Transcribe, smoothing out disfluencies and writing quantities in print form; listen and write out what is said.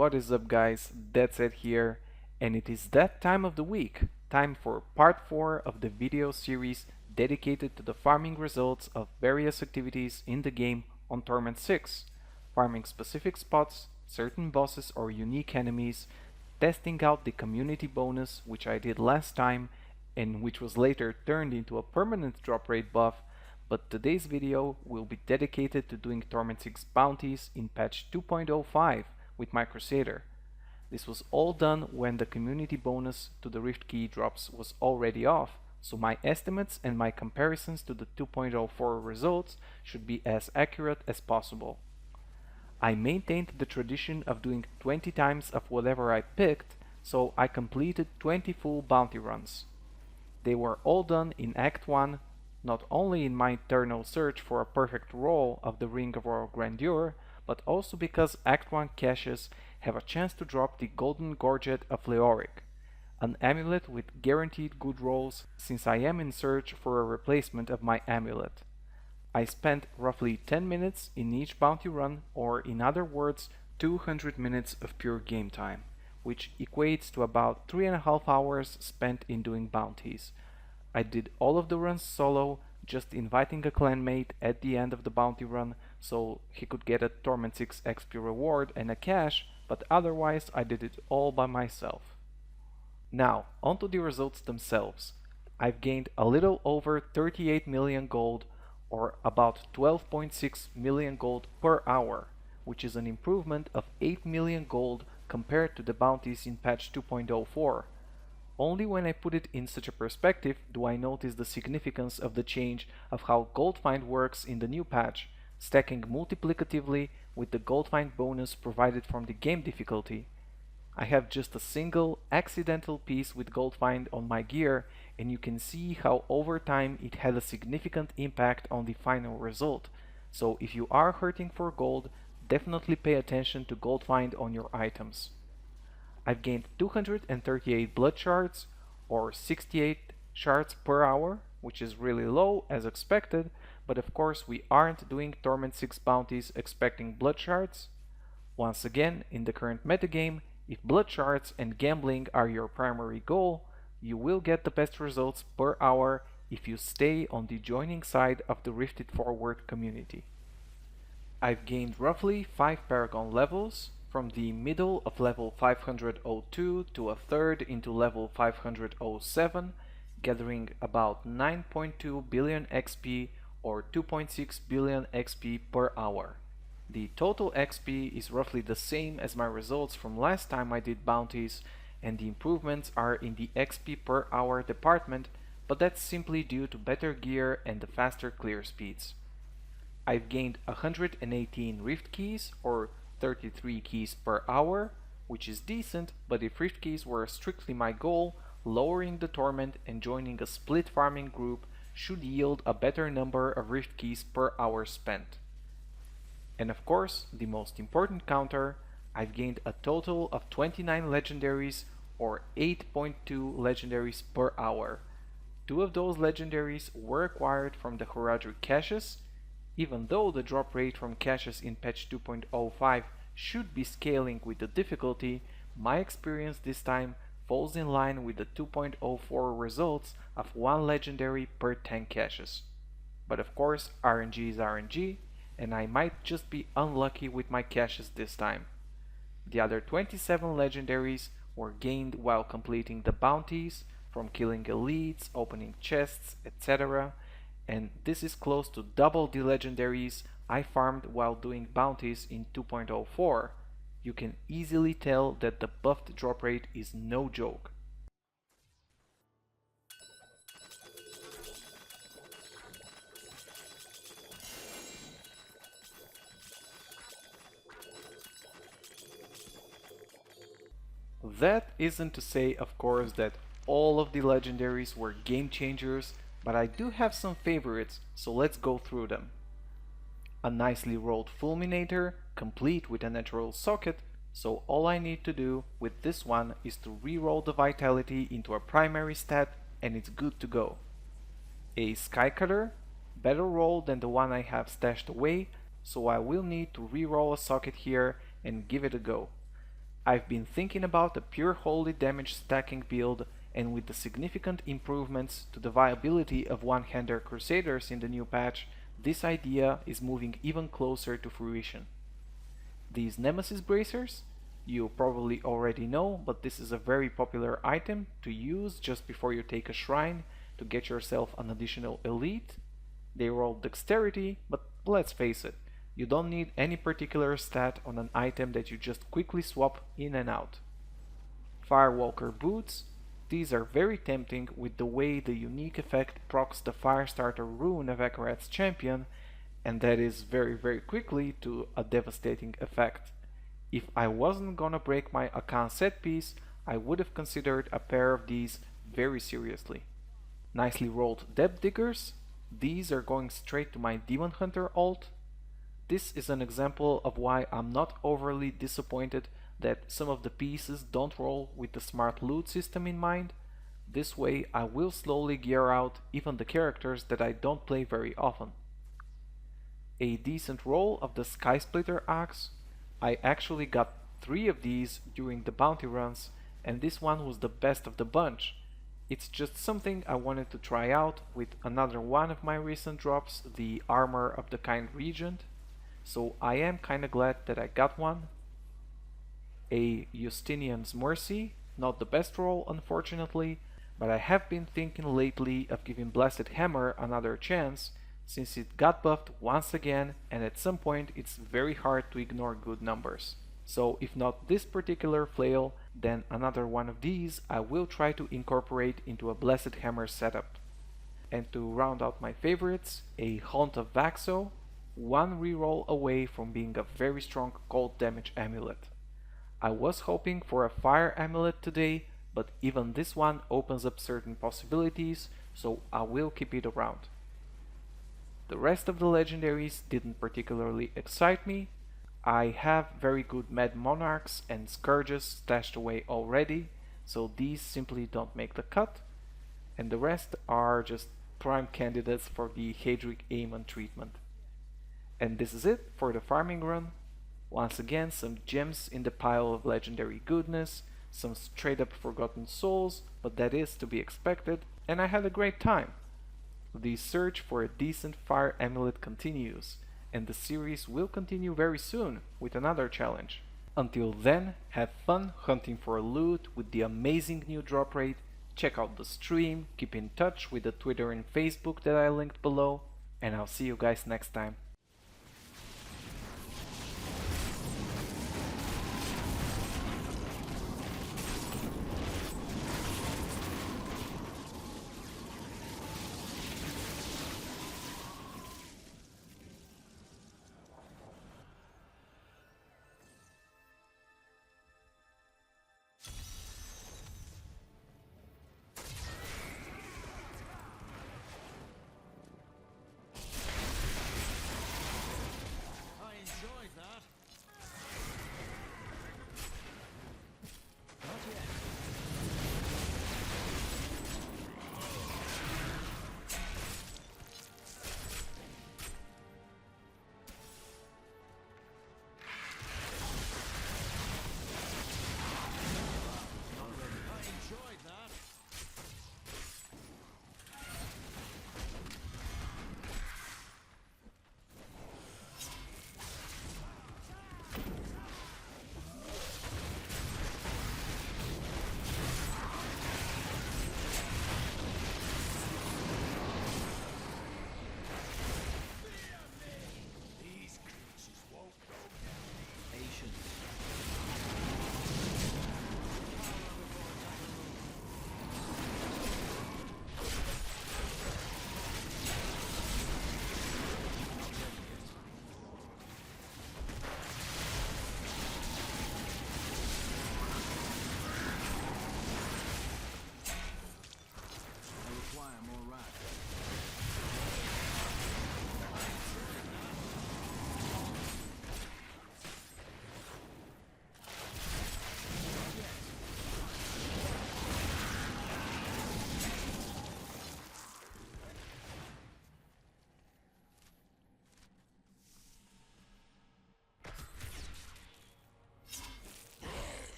What is up, guys? Deadset here, and it is that time of the week, time for part 4 of the video series dedicated to the farming results of various activities in the game on Torment 6, farming specific spots, certain bosses or unique enemies, testing out the community bonus which I did last time and which was later turned into a permanent drop rate buff, but today's video will be dedicated to doing Torment 6 bounties in patch 2.05 with my Crusader. This was all done when the community bonus to the Rift Key drops was already off, so my estimates and my comparisons to the 2.04 results should be as accurate as possible. I maintained the tradition of doing 20 times of whatever I picked, so I completed 20 full bounty runs. They were all done in Act 1, not only in my eternal search for a perfect roll of the Ring of Royal Grandeur, but also because Act 1 caches have a chance to drop the Golden Gorget of Leoric, an amulet with guaranteed good rolls since I am in search for a replacement of my amulet. I spent roughly 10 minutes in each bounty run, or in other words 200 minutes of pure game time, which equates to about 3.5 hours spent in doing bounties. I did all of the runs solo, just inviting a clanmate at the end of the bounty run so he could get a Torment 6 XP reward and a cache, but otherwise I did it all by myself. Now, onto the results themselves. I've gained a little over 38 million gold, or about 12.6 million gold per hour, which is an improvement of 8 million gold compared to the bounties in patch 2.04. Only when I put it in such a perspective do I notice the significance of the change of how gold find works in the new patch, stacking multiplicatively with the gold find bonus provided from the game difficulty. I have just a single accidental piece with gold find on my gear, and you can see how over time it had a significant impact on the final result. So if you are hurting for gold, definitely pay attention to gold find on your items. I've gained 238 blood shards, or 68 shards per hour, which is really low as expected, but of course we aren't doing Torment 6 bounties expecting blood shards. Once again, in the current metagame, if blood shards and gambling are your primary goal, you will get the best results per hour if you stay on the joining side of the Rifted Forward community. I've gained roughly 5 Paragon levels, from the middle of level 502 to a third into level 507, gathering about 9.2 billion XP or 2.6 billion XP per hour. The total XP is roughly the same as my results from last time I did bounties, and the improvements are in the XP per hour department, but that's simply due to better gear and the faster clear speeds. I've gained 118 Rift Keys, or 33 keys per hour, which is decent, but if Rift Keys were strictly my goal, lowering the Torment and joining a split farming group should yield a better number of Rift Keys per hour spent. And of course, the most important counter, I've gained a total of 29 legendaries, or 8.2 legendaries per hour. 2 of those legendaries were acquired from the Horadric caches. Even though the drop rate from caches in patch 2.05 should be scaling with the difficulty, my experience this time falls in line with the 2.04 results of 1 legendary per 10 caches. But of course, RNG is RNG, and I might just be unlucky with my caches this time. The other 27 legendaries were gained while completing the bounties, from killing elites, opening chests, etc., and this is close to double the legendaries I farmed while doing bounties in 2.04. You can easily tell that the buffed drop rate is no joke. That isn't to say, of course, that all of the legendaries were game changers, but I do have some favorites, so let's go through them. A nicely rolled Fulminator, complete with a natural socket, so all I need to do with this one is to re-roll the Vitality into a primary stat and it's good to go. A Skycutter, better roll than the one I have stashed away, so I will need to re-roll a socket here and give it a go. I've been thinking about a pure holy damage stacking build, and with the significant improvements to the viability of one-hander crusaders in the new patch, this idea is moving even closer to fruition. These Nemesis bracers? You probably already know, but this is a very popular item to use just before you take a shrine to get yourself an additional elite. They roll dexterity, but let's face it, you don't need any particular stat on an item that you just quickly swap in and out. Firewalker boots. These are very tempting with the way the unique effect procs the Firestarter rune of Akarat's champion, and that is very quickly to a devastating effect. If I wasn't gonna break my Akan set piece, I would have considered a pair of these very seriously. Nicely rolled Depth Diggers. These are going straight to my Demon Hunter ult. This is an example of why I'm not overly disappointed that some of the pieces don't roll with the smart loot system in mind. This way I will slowly gear out even the characters that I don't play very often. A decent roll of the Sky Splitter axe. I actually got 3 of these during the bounty runs, and this one was the best of the bunch. It's just something I wanted to try out with another one of my recent drops, the Armor of the Kind Regent, so I am kinda glad that I got one. A Justinian's Mercy, not the best roll unfortunately, but I have been thinking lately of giving Blasted Hammer another chance, since it got buffed once again, and at some point it's very hard to ignore good numbers. So if not this particular flail, then another one of these I will try to incorporate into a Blessed Hammer setup. And to round out my favorites, a Haunt of Vaxo, one reroll away from being a very strong cold damage amulet. I was hoping for a fire amulet today, but even this one opens up certain possibilities, so I will keep it around. The rest of the legendaries didn't particularly excite me. I have very good Mad Monarchs and Scourges stashed away already, so these simply don't make the cut, and the rest are just prime candidates for the Hadric Aemon treatment. And this is it for the farming run. Once again, some gems in the pile of legendary goodness, some straight up forgotten souls, but that is to be expected, and I had a great time. The search for a decent fire amulet continues, and the series will continue very soon with another challenge. Until then, have fun hunting for loot with the amazing new drop rate, check out the stream, keep in touch with the Twitter and Facebook that I linked below, and I'll see you guys next time.